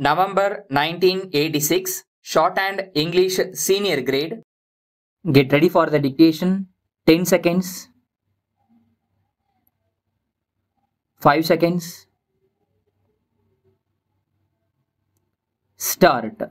November 1986, Shorthand English Senior Grade. Get ready for the dictation. 10 seconds. 5 seconds. Start.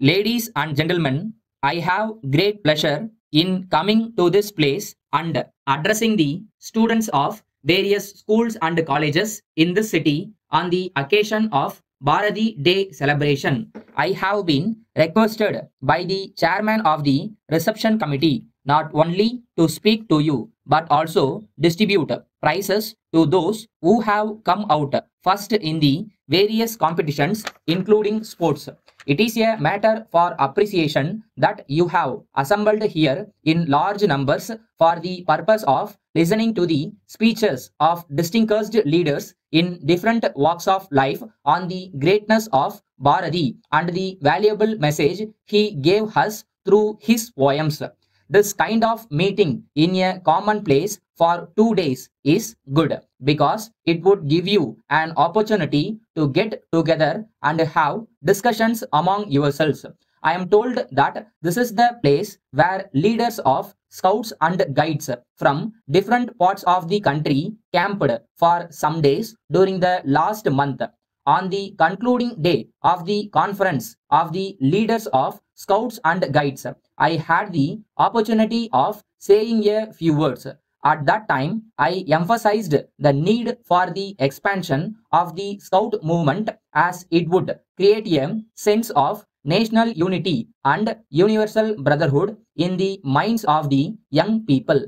Ladies and gentlemen, I have great pleasure in coming to this place and addressing the students of various schools and colleges in this city on the occasion of Bharati Day celebration. I have been requested by the chairman of the reception committee not only to speak to you but also distribute prizes to those who have come out first in the various competitions including sports. It is a matter for appreciation that you have assembled here in large numbers for the purpose of listening to the speeches of distinguished leaders in different walks of life on the greatness of Bharati and the valuable message he gave us through his poems. This kind of meeting in a common place for 2 days is good because it would give you an opportunity to get together and have discussions among yourselves. I am told that this is the place where leaders of scouts and guides from different parts of the country camped for some days during the last month. On the concluding day of the conference of the leaders of scouts and guides, I had the opportunity of saying a few words. At that time, I emphasized the need for the expansion of the scout movement as it would create a sense of national unity and universal brotherhood in the minds of the young people.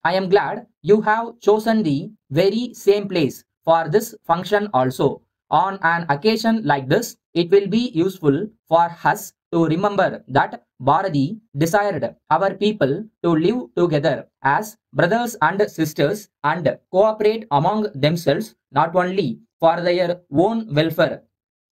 I am glad you have chosen the very same place for this function also. On an occasion like this, it will be useful for us to remember that Bharati desired our people to live together as brothers and sisters and cooperate among themselves not only for their own welfare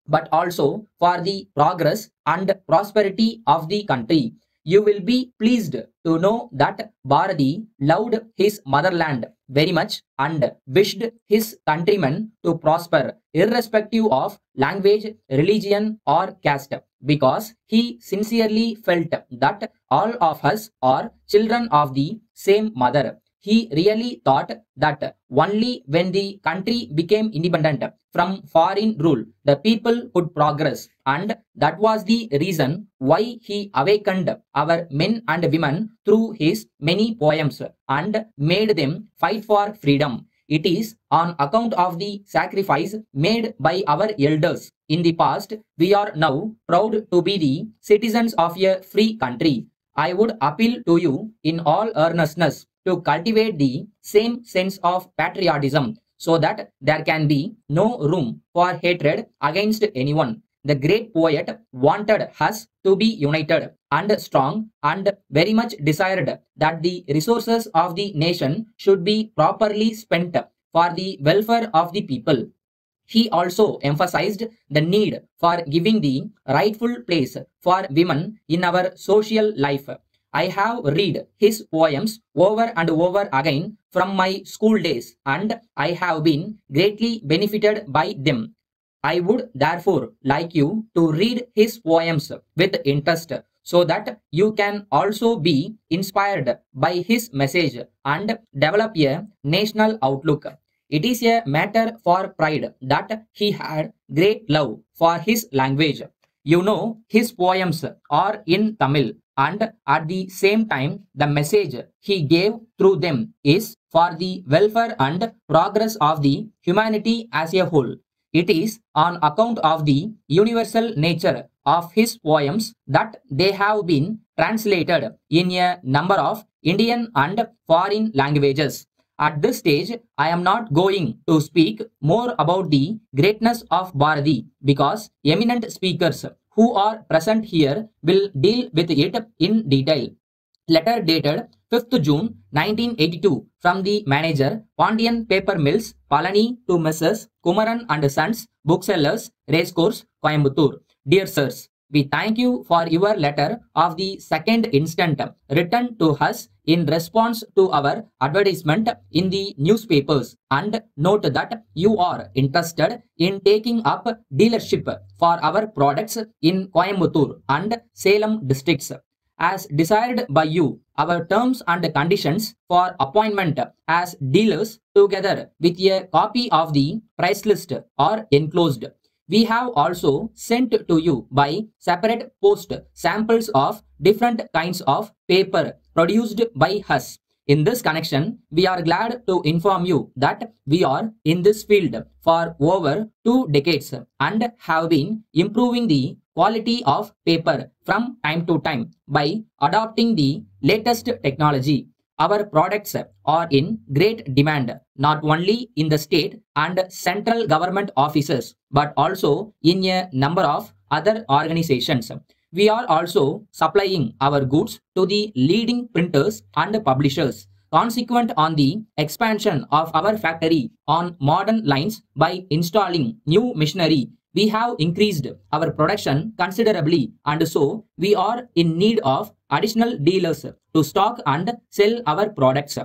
but also for the progress and prosperity of the country. You will be pleased to know that Bharati loved his motherland very much and wished his countrymen to prosper irrespective of language, religion or caste because he sincerely felt that all of us are children of the same mother. He really thought that only when the country became independent from foreign rule, the people could progress, and that was the reason why he awakened our men and women through his many poems and made them fight for freedom. It is on account of the sacrifice made by our elders in the past we are now proud to be the citizens of a free country. I would appeal to you in all earnestness to cultivate the same sense of patriotism so that there can be no room for hatred against anyone. The great poet wanted us to be united and strong and very much desired that the resources of the nation should be properly spent for the welfare of the people. He also emphasized the need for giving the rightful place for women in our social life. I have read his poems over and over again from my school days and I have been greatly benefited by them. I would therefore like you to read his poems with interest so that you can also be inspired by his message and develop a national outlook. It is a matter for pride that he had great love for his language. You know, his poems are in Tamil and at the same time the message he gave through them is for the welfare and progress of the humanity as a whole. It is on account of the universal nature of his poems that they have been translated in a number of Indian and foreign languages. At this stage, I am not going to speak more about the greatness of Bharati because eminent speakers who are present here will deal with it in detail. Letter dated 5th June 1982 from the manager, Pandian Paper Mills, Palani to Messrs. Kumaran and Sons, Booksellers, Racecourse, Coimbatore. Dear Sirs, We thank you for your letter of the 2nd instant written to us in response to our advertisement in the newspapers, and note that you are interested in taking up dealership for our products in Coimbatore and Salem districts. As desired by you, our terms and conditions for appointment as dealers, together with a copy of the price list, are enclosed. We have also sent to you by separate post samples of different kinds of paper produced by us. In this connection, we are glad to inform you that we are in this field for over 2 decades and have been improving the quality of paper from time to time by adopting the latest technology. Our products are in great demand not only in the state and central government offices but also in a number of other organizations. We are also supplying our goods to the leading printers and publishers. Consequent on the expansion of our factory on modern lines by installing new machinery, we have increased our production considerably, and so we are in need of additional dealers to stock and sell our products.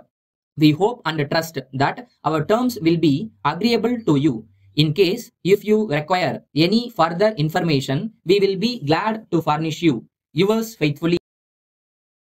We hope and trust that our terms will be agreeable to you. In case if you require any further information, we will be glad to furnish you. Yours faithfully.